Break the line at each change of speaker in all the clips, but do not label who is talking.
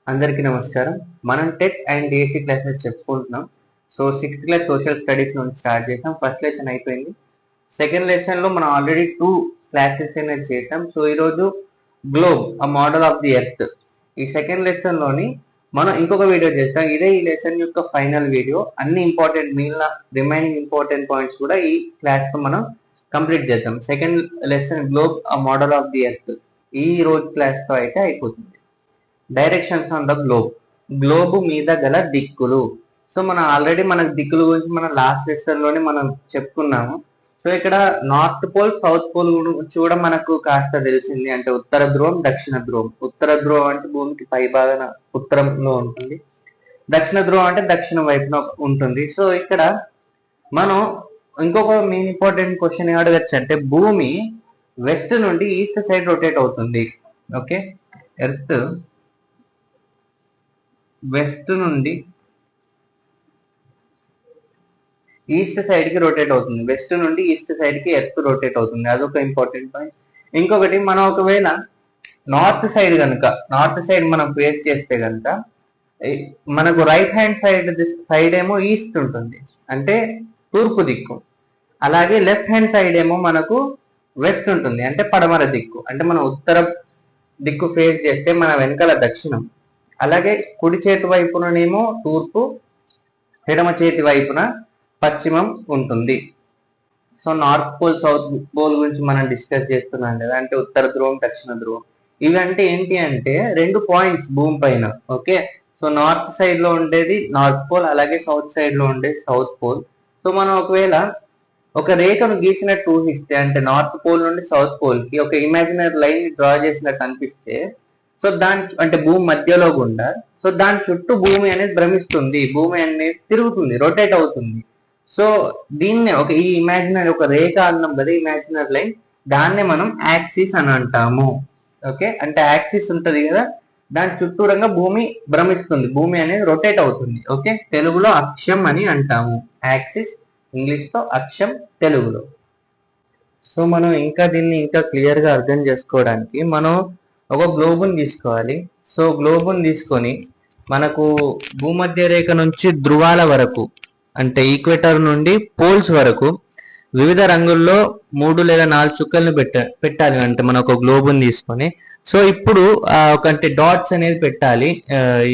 అందరికీ నమస్కారం. మనం టెట్ అండ్ డిఎస్సి క్లాసెస్ చెప్పుకుంటున్నాం. So 6th class social studies నుండి స్టార్ట్ చేసాం. ఫస్ట్ లెసన్ అయిపోయింది. సెకండ్ లెసన్ లో మనం ఆల్రెడీ 2 క్లాసెస్ అనేది చేసాం. సో ఈరోజు globe a model of the earth, ఈ సెకండ్ లెసన్ లోని మనం ఇంకొక వీడియో చేస్తాం. ఇదే ఈ లెసన్ యొక్క ఫైనల్ వీడియో. అన్ని ఇంపార్టెంట్ మిగిలిన రిమైనింగ్ ఇంపార్టెంట్ పాయింట్స్ కూడా ఈ క్లాస్ లో మనం కంప్లీట్ చేద్దాం. Second lesson globe a model of the earth ఈ రోజు క్లాస్ తో అయితే అయిపోతుంది. డైరెక్షన్స్ ఆన్ ద గ్లోబ్ మీద గల దిక్కులు. సో మనం ఆల్రెడీ మన దిక్కుల గురించి మన లాస్ట్ లెసన్ లోనే మనం చెప్పుకున్నాము. సో ఇక్కడ నార్త్ పోల్ సౌత్ పోల్ గురించి కూడా మనకు కాస్త తెలిసింది. అంటే ఉత్తర ధ్రువం దక్షిణ ధ్రువం. ఉత్తర ధ్రువం అంటే భూమికి పై భాగన ఉత్తరంలో ఉంటుంది, దక్షిణ ధ్రువం అంటే దక్షిణ వైపున ఉంటుంది. సో ఇక్కడ మనం ఇంకొక మెయిన్ ఇంపార్టెంట్ క్వశ్చన్ అడగచ్చు, అంటే భూమి వెస్ట్ నుండి ఈస్ట్ సైడ్ రొటేట్ అవుతుంది. ఓకే, ఎర్త్ వెస్ట్ నుండి ఈస్ట్ సైడ్ కి రొటేట్ అవుతుంది. వెస్ట్ నుండి ఈస్ట్ సైడ్ కి ఎర్త్ రొటేట్ అవుతుంది. అదొక ఇంపార్టెంట్ పాయింట్. ఇంకొకటి, మనం ఒకవేళ నార్త్ సైడ్ మనం ఫేస్ చేస్తే కనుక మనకు రైట్ హ్యాండ్ సైడ్ ఏమో ఈస్ట్ ఉంటుంది, అంటే తూర్పు దిక్కు. అలాగే లెఫ్ట్ హ్యాండ్ సైడ్ ఏమో మనకు వెస్ట్ ఉంటుంది, అంటే పడమర దిక్కు. అంటే మనం ఉత్తర దిక్కు ఫేస్ చేస్తే మన వెనకాల దక్షిణం, అలాగే కుడి చేతి వైపుననేమో తూర్పు, ఎడమ చేతి వైపున పశ్చిమం ఉంటుంది. So north pole south pole గురించి మనం డిస్కస్ చేస్తున్నాం కదా, అంటే ఉత్తర ధ్రువం దక్షిణ ధ్రువం. ఇవంటే ఏంటి అంటే 2 పాయింట్స్ భూమి పైన. ఓకే, సో నార్త్ సైడ్ లో ఉండేది నార్త్ పోల్, అలాగే సౌత్ సైడ్ లో ఉండేది సౌత్ పోల్. సో మనం ఒకవేళ ఒక రేఖను గీసినట్టు ఊహిస్తే, అంటే నార్త్ పోల్ నుండి సౌత్ పోల్ కి ఒక ఇమాజినరీ లైన్ డ్రా చేసినట్టు అనిపిస్తే, సో దాని అంటే భూమి మధ్యలో గుండా, సో దాని చుట్టూ భూమి అనేది భ్రమిస్తుంది, భూమి అనేది తిరుగుతుంది, రొటేట్ అవుతుంది. సో దీన్నే ఈ ఇమాజినరీ ఒక రేఖ అన్నాం కదా, ఇమాజినరీ లైన్, దాన్నే మనం యాక్సిస్ అని అంటాము. ఓకే, అంటే యాక్సిస్ ఉంటది కదా, దాని చుట్టూరంగా భూమి భ్రమిస్తుంది, భూమి అనేది రొటేట్ అవుతుంది. ఓకే, తెలుగులో అక్షం అని అంటాము. యాక్సిస్ ఇంగ్లీష్ తో, అక్షం తెలుగులో. సో మనం దీన్ని ఇంకా క్లియర్ గా అర్థం చేసుకోవడానికి మనం ఒక గ్లోబుని తీసుకోవాలి. సో గ్లోబుని తీసుకొని మనకు భూమధ్య రేఖ నుంచి ధ్రువాల వరకు, అంటే ఈక్వేటర్ నుండి పోల్స్ వరకు వివిధ రంగుల్లో 3 లేదా 4 చుక్కల్ని పెట్టాలి. అంటే మనం ఒక గ్లోబుని తీసుకొని, సో ఇప్పుడు అంటే డాట్స్ అనేది పెట్టాలి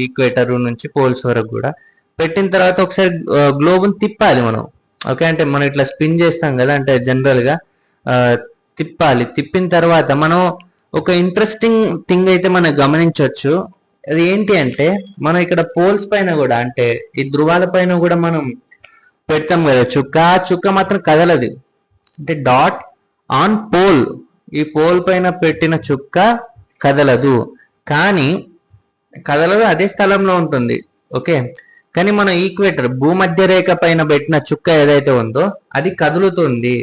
ఈక్వేటర్ నుంచి పోల్స్ వరకు కూడా. పెట్టిన తర్వాత ఒకసారి గ్లోబుని తిప్పాలి మనం. ఓకే, అంటే మనం ఇట్లా స్పిన్ చేస్తాం కదా, అంటే జనరల్ గా తిప్పాలి. తిప్పిన తర్వాత మనం ఒక ఇంట్రెస్టింగ్ థింగ్ అయితే మనం గమనించవచ్చు. అది ఏంటి అంటే, మనం ఇక్కడ పోల్స్ పైన కూడా, అంటే ఈ ధ్రువాల పైన కూడా మనం పెడతాం కదా చుక్క. ఆ చుక్క మాత్రం కదలదు, అంటే డాట్ ఆన్ పోల్, ఈ పోల్ పైన పెట్టిన చుక్క కదలదు, కానీ కదలదు, అదే స్థలంలో ఉంటుంది. ఓకే, కానీ మన ఈక్వేటర్ భూమధ్య రేఖ పైన పెట్టిన చుక్క ఏదైతే ఉందో అది కదులుతుంది.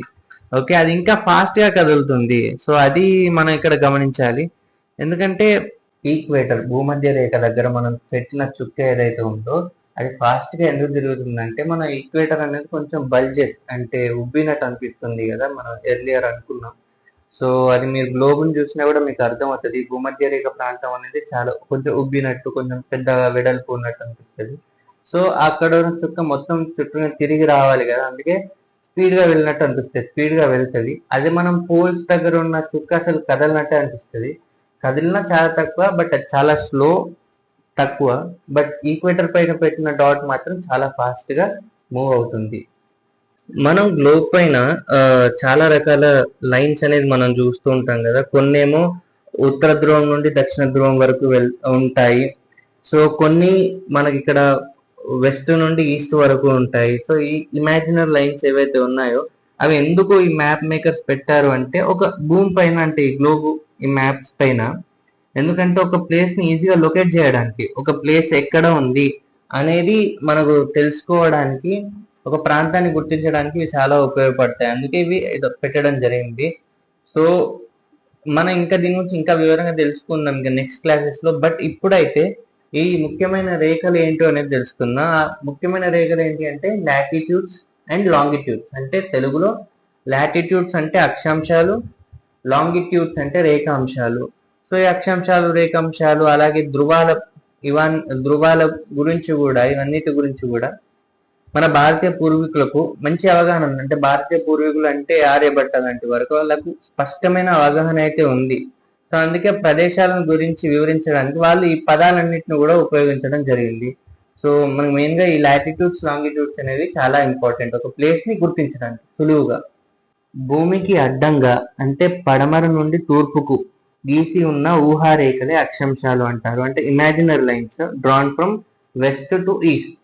ఓకే, అది ఇంకా ఫాస్ట్ గా కదులుతుంది. సో అది మనం ఇక్కడ గమనించాలి. ఎందుకంటే ఈక్వేటర్ భూమధ్య రేఖ దగ్గర మనం పెట్టిన చుక్క ఏదైతే ఉందో అది ఫాస్ట్ గా ఎందుకు తిరుగుతుందంటే, మన ఈక్వేటర్ అనేది కొంచెం బల్జెస్, అంటే ఉబ్బినట్టు అనిపిస్తుంది కదా, మనం ఎర్లియర్ అనుకున్నాం. సో అది మీరు గ్లోబుని చూసినా కూడా మీకు అర్థం అవుతుంది. భూమధ్య రేఖ ప్రాంతం అనేది చాలా కొంచెం ఉబ్బినట్టు, కొంచెం పెద్దగా వెడల్పు ఉన్నట్టు అనిపిస్తుంది. సో అక్కడ ఉన్న చుక్క మొత్తం చుట్టూ తిరిగి రావాలి కదా, అందుకే స్పీడ్ గా వెళ్ళినట్టు అనిపిస్తుంది, స్పీడ్ గా వెళ్తుంది. అదే మనం పోల్స్ దగ్గర ఉన్న చుక్క అసలు కదలినట్టే అనిపిస్తుంది. కదిలినా చాలా తక్కువ, బట్ చాలా స్లో, తక్కువ. బట్ ఈక్వేటర్ పైన పెట్టిన డాట్ మాత్రం చాలా ఫాస్ట్ గా మూవ్ అవుతుంది. మనం గ్లోబ్ పైన చాలా రకాల లైన్స్ అనేది మనం చూస్తూ ఉంటాం కదా. కొన్నేమో ఉత్తర ధ్రువం నుండి దక్షిణ ధ్రువం వరకు ఉంటాయి. సో కొన్ని మనకి ఇక్కడ వెస్ట్ నుండి ఈస్ట్ వరకు ఉంటాయి. సో ఈ ఇమాజినరీ లైన్స్ ఏవైతే ఉన్నాయో అవి ఎందుకు ఈ మ్యాప్ మేకర్స్ పెట్టారు అంటే, ఒక భూమి పైన, అంటే ఈ గ్లోబ్ ఈ మ్యాప్స్ పైన, ఎందుకంటే ఒక ప్లేస్ ని ఈజీగా లొకేట్ చేయడానికి, ఒక ప్లేస్ ఎక్కడ ఉంది అనేది మనకు తెలుసుకోవడానికి, ఒక ప్రాంతాన్ని గుర్తించడానికి ఇవి చాలా ఉపయోగపడతాయి. అందుకే ఇవి పెట్టడం జరిగింది. సో మనం దీని గురించి ఇంకా వివరంగా తెలుసుకుందాం ఇంకా నెక్స్ట్ క్లాసెస్ లో. బట్ ఇప్పుడైతే ఈ ముఖ్యమైన రేఖలు ఏంటో అనేది తెలుసుకుందాం. ఆ ముఖ్యమైన రేఖలు ఏంటి అంటే లాటిట్యూడ్స్ అండ్ లాంగిట్యూడ్స్. అంటే తెలుగులో లాటిట్యూడ్స్ అంటే అక్షాంశాలు, లాంగిట్యూడ్స్ అంటే రేఖాంశాలు. సో ఈ అక్షాంశాలు, రేఖాంశాలు, అలాగే ధ్రువాల ధృవాల గురించి కూడా, ఇవన్నిటి గురించి కూడా మన భారతీయ పూర్వీకులకు మంచి అవగాహన ఉంది. అంటే భారతీయ పూర్వీకులు అంటే ఆర్యభట్ట లాంటి వరకు వాళ్ళకు స్పష్టమైన అవగాహన అయితే ఉంది. సో అందుకే ప్రదేశాలను గురించి వివరించడానికి వాళ్ళు ఈ పదాలన్నింటిని కూడా ఉపయోగించడం జరిగింది. సో మనకు మెయిన్ గా ఈ లాటిట్యూడ్స్ లాంగిట్యూడ్స్ అనేవి చాలా ఇంపార్టెంట్, ఒక ప్లేస్ ని గుర్తించడానికి సులువుగా. భూమికి అడ్డంగా అంటే పడమర నుండి తూర్పుకు గీసి ఉన్న ఊహారేఖలే అక్షాంశాలు అంటారు. అంటే imaginary lines drawn from west to east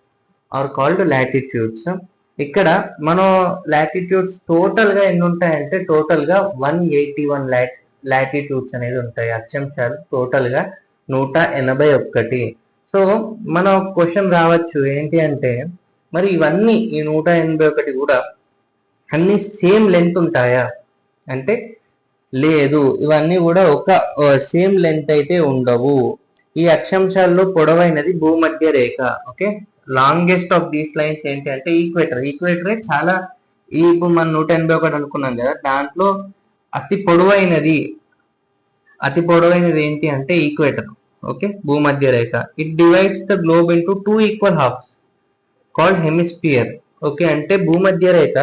are called latitudes. ఇక్కడ మనం లాటిట్యూడ్స్ టోటల్ గా ఎన్ని ఉంటాయంటే టోటల్ గా 181 లాటిట్యూడ్స్ అనేది ఉంటాయి. అక్షాంశాలు టోటల్ గా 181. సో మన క్వశ్చన్ రావచ్చు ఏంటి అంటే, మరి ఇవన్నీ ఈ 181 కూడా అన్ని సేమ్ లెంత్ ఉంటాయా అంటే లేదు, ఇవన్నీ కూడా ఒక సేమ్ లెంత్ అయితే ఉండవు. ఈ అక్షాంశాల్లో పొడవైనది భూమధ్య రేఖ. Okay, longest of these lines ఏంటి అంటే ఈక్వేటర్. ఈక్వేటరే చాలా, ఇప్పుడు మనం 181 అనుకున్నాం కదా, దాంట్లో అతి పొడవైనది ఏంటి అంటే ఈక్వేటర్. ఓకే, భూమధ్య రేఖ. It divides the globe into 2 equal halves called hemisphere. Okay, అంటే భూమధ్య రేఖ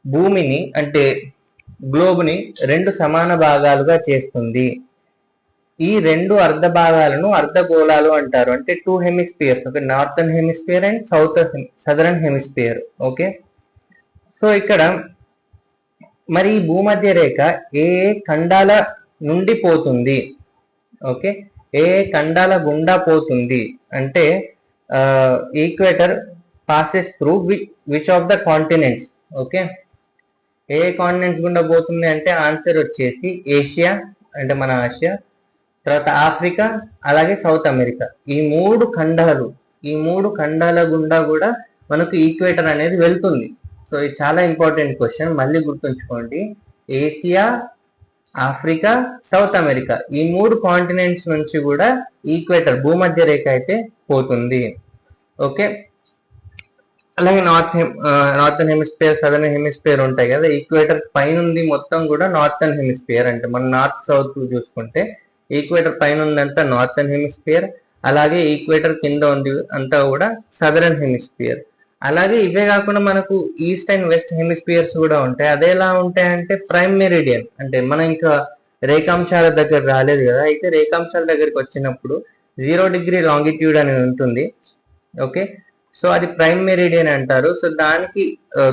భూమిని అంటే గ్లోబ్ ని 2 సమాన భాగాలుగా చేస్తుంది. ఈ 2 అర్ధ భాగాలను అర్ధగోళాలు అంటారు. అంటే 2 hemispheres, okay, northern hemisphere and southern hemisphere. Okay, so ఇక్కడ మరి ఈ భూమధ్య రేఖ ఏ ఖండాల నుండి పోతుంది, ఓకే, ఏ ఖండాల గుండా పోతుంది అంటే equator passes through which of the continents. Okay, A continents గుండా పోతుంది అంటే ఆన్సర్ వచ్చేసి ఏషియా అంటే మన ఆసియా, తర్వాత ఆఫ్రికా, అలాగే సౌత్ అమెరికా. ఈ 3 ఖండాల గుండా కూడా మనకు ఈక్వేటర్ అనేది వెళ్తుంది. సో ఇది చాలా ఇంపార్టెంట్ క్వశ్చన్, మళ్ళీ గుర్తుంచుకోండి. ఏషియా, ఆఫ్రికా, సౌత్ అమెరికా, ఈ 3 కాంటినెంట్స్ నుంచి కూడా ఈక్వేటర్ భూమధ్య రేఖ అయితే పోతుంది. ఓకే, అలాగే నార్థన్ హెమిస్పియర్, సదర్న్ హెమిస్పియర్ ఉంటాయి కదా. ఈక్వేటర్ పైన ఉంది మొత్తం కూడా నార్థన్ హెమిస్పియర్. అంటే మన నార్త్ సౌత్ చూసుకుంటే ఈక్వేటర్ పైన ఉందంతా నార్థన్ హెమిస్పియర్, అలాగే ఈక్వేటర్ కింద ఉంది అంతా కూడా సదరన్ హెమిస్పియర్. అలాగే ఇవే కాకుండా మనకు ఈస్ట్ అండ్ వెస్ట్ హెమిస్పియర్స్ కూడా ఉంటాయి. అదే ఎలా ఉంటాయంటే ప్రైమ్ మెరిడియన్. అంటే మనం ఇంకా రేఖాంశాల దగ్గర రాలేదు కదా, అయితే రేఖాంశాల దగ్గరికి వచ్చినప్పుడు 0 డిగ్రీ లాంగిట్యూడ్ అనేది ఉంటుంది. ఓకే, సో అది ప్రైమ్ మెరిడియన్ అంటారు. సో దానికి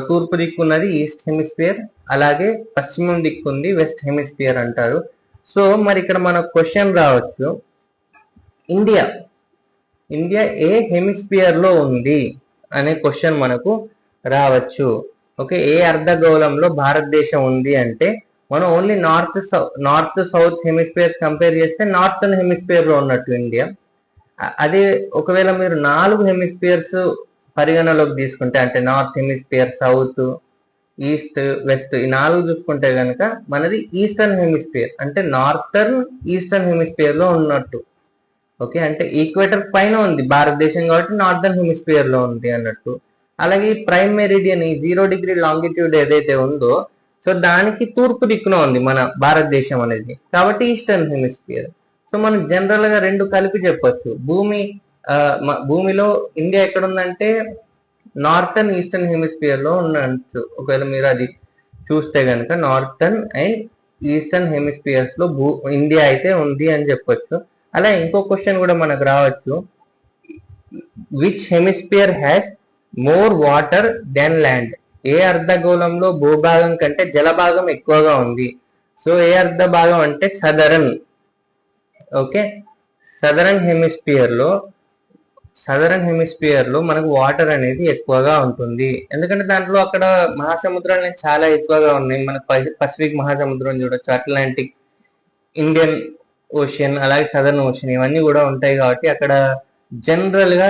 తూర్పు దిక్కు ఉన్నది ఈస్ట్ హెమిస్పియర్, అలాగే పశ్చిమం దిక్కు ఉంది వెస్ట్ హెమిస్పియర్ అంటారు. సో మరి ఇక్కడ మన క్వశ్చన్ రావచ్చు, ఇండియా ఏ హెమిస్పియర్ లో ఉంది అనే క్వశ్చన్ మనకు రావచ్చు. ఓకే, ఏ అర్ధగోళంలో భారతదేశం ఉంది అంటే మనం only north south hemispheres compare చేస్తే నార్థన్ హెమిస్పియర్ లో ఉన్నట్టు ఇండియా. అదే ఒకవేళ మీరు 4 హెమిస్పియర్స్ పరిగణలోకి తీసుకుంటే, అంటే north hemisphere, south, east, west, ఈ 4 చూసుకుంటే కనుక మనది ఈస్టర్న్ హెమిస్పియర్, అంటే నార్థర్న్ ఈస్టర్న్ హెమిస్పియర్ లో ఉన్నట్టు. ఓకే, అంటే ఈక్వేటర్ పైన ఉంది భారతదేశం కాబట్టి నార్థర్న్ హెమిస్పియర్ లో ఉంది అన్నట్టు. అలాగే ప్రైమ్ మెరిడియన్ ఈ 0 డిగ్రీ లాంగిట్యూడ్ ఏదైతే ఉందో, సో దానికి తూర్పు దిక్కున ఉంది మన భారతదేశం అనేది, కాబట్టి ఈస్టర్న్ హెమిస్పియర్. సో మనం జనరల్ గా 2 కలిపి చెప్పొచ్చు. భూమిలో ఇండియా ఎక్కడ ఉందంటే నార్థన్ ఈస్టర్న్ హెమిస్పియర్ లో ఉండొచ్చు. ఒకవేళ మీరు అది చూస్తే కనుక నార్థన్ అండ్ ఈస్టర్న్ హెమిస్పియర్స్ లో ఇండియా అయితే ఉంది అని చెప్పొచ్చు. అలా ఇంకో క్వశ్చన్ కూడా మనకు రావచ్చు, which hemisphere has more water than land. ఏ అర్ధగోళంలో భూభాగం కంటే జలభాగం ఎక్కువగా ఉంది. సో ఏ అర్ధ భాగం అంటే సదరన్. ఓకే, సదరన్ హెమిస్పియర్ లో మనకు వాటర్ అనేది ఎక్కువగా ఉంటుంది. ఎందుకంటే దాంట్లో అక్కడ మహాసముద్రాలు చాలా ఎక్కువగా ఉన్నాయి. మనకు పసిఫిక్ మహాసముద్రం చూడొచ్చు, అట్లాంటిక్, ఇండియన్ ఓషన్, అలాగే సదర్న్ ఓషన్, ఇవన్నీ కూడా ఉంటాయి కాబట్టి అక్కడ జనరల్ గా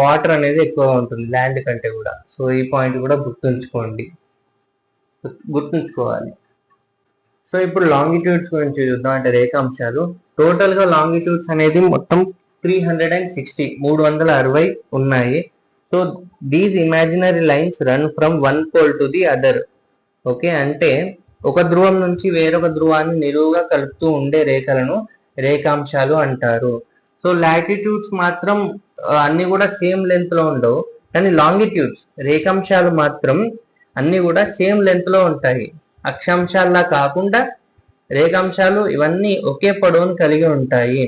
వాటర్ అనేది ఎక్కువగా ఉంటుంది ల్యాండ్ కంటే కూడా. సో ఈ పాయింట్ కూడా గుర్తుంచుకోవాలి. సో ఇప్పుడు లాంగిట్యూడ్స్ గురించి చూద్దాం, అంటే రేఖాంశాలు. టోటల్ గా లాంగిట్యూడ్స్ అనేది మొత్తం 360 ఉన్నాయి. So these imaginary lines run from one pole to the other. Okay, అంటే ఒక ధ్రువం నుంచి వేరొక ధ్రువాన్ని నిలువుగా కలుపుతూ ఉండే రేఖలను రేఖాంశాలు అంటారు. సో లాటిట్యూడ్స్ మాత్రం అన్ని కూడా సేమ్ లెంత్ లో ఉండవు, కానీ లాంగిట్యూడ్స్ రేఖాంశాలు మాత్రం అన్ని కూడా సేమ్ లెంత్ లో ఉంటాయి. అక్షాంశాల్లా కాకుండా రేఖాంశాలు ఇవన్నీ ఒకే పొడవును కలిగి ఉంటాయి.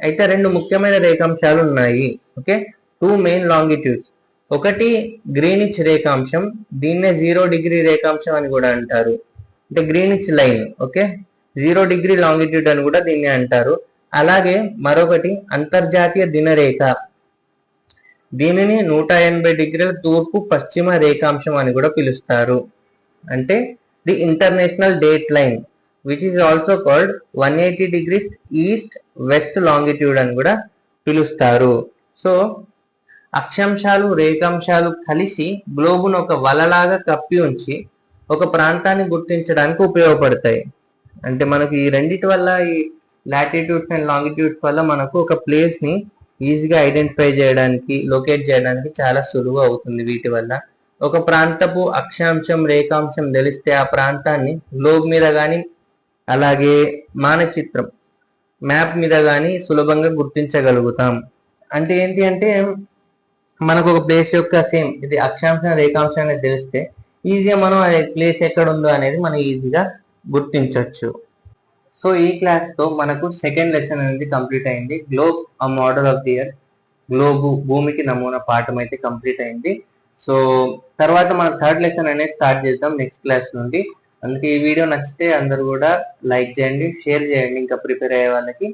అయితే రెండు ముఖ్యమైన రేఖాంశాలు ఉన్నాయి. Okay, 2 main longitudes. ఒకటి గ్రీనిచ్ రేఖాంశం, దీన్నే 0 డిగ్రీ రేఖాంశం అని కూడా అంటారు, అంటే Greenwich line. Okay, 0 degree longitude అని కూడా దీన్ని అంటారు. అలాగే మరొకటి అంతర్జాతీయ దినరేఖ, దీనిని 180 డిగ్రీల తూర్పు పశ్చిమ రేఖాంశం అని కూడా పిలుస్తారు. అంటే the international date line which is also called 180 degrees east west longitude అని కూడా పిలుస్తారు. సో అక్షాంశాలు రేఖాంశాలు కలిసి గ్లోబును ఒక వలలాగా కప్పి ఉంచి ఒక ప్రాంతాన్ని గుర్తించడానికి ఉపయోగపడతాయి. అంటే మనకు ఈ రెండిటి వల్ల, ఈ లాటిట్యూడ్స్ అండ్ లాంగిట్యూడ్స్ వల్ల మనకు ఒక ప్లేస్ ని ఈజీగా ఐడెంటిఫై చేయడానికి, లొకేట్ చేయడానికి చాలా సులువు అవుతుంది. వీటి వల్ల ఒక ప్రాంతపు అక్షాంశం రేఖాంశం తెలిస్తే ఆ ప్రాంతాన్ని గ్లోబ్ మీద కానీ అలాగే మానచిత్రం మ్యాప్ మీద కానీ సులభంగా గుర్తించగలుగుతాం. అంటే ఏంటి అంటే మనకు ఒక ప్లేస్ యొక్క సేమ్ ఇది అక్షాంశం రేఖాంశం అనేది తెలిస్తే ఈజీగా మనం ఆ ప్లేస్ ఎక్కడ ఉందో అనేది మనం ఈజీగా గుర్తించవచ్చు. సో ఈ క్లాస్ తో మనకు సెకండ్ లెసన్ అనేది కంప్లీట్ అయింది. గ్లోబ్ ఆ model of the earth, globe భూమికి నమూనా పాఠం అయితే కంప్లీట్ అయింది. సో తర్వాత మనం థర్డ్ లెసన్ అనేది స్టార్ట్ చేద్దాం నెక్స్ట్ క్లాస్ నుండి. అందుకే ఈ వీడియో నచ్చితే అందరూ కూడా లైక్ చేయండి, షేర్ చేయండి ఇంకా ప్రిపేర్ అయ్యే వాళ్ళకి,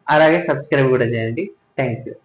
అలాగే సబ్స్క్రైబ్ కూడా చేయండి. Thank you.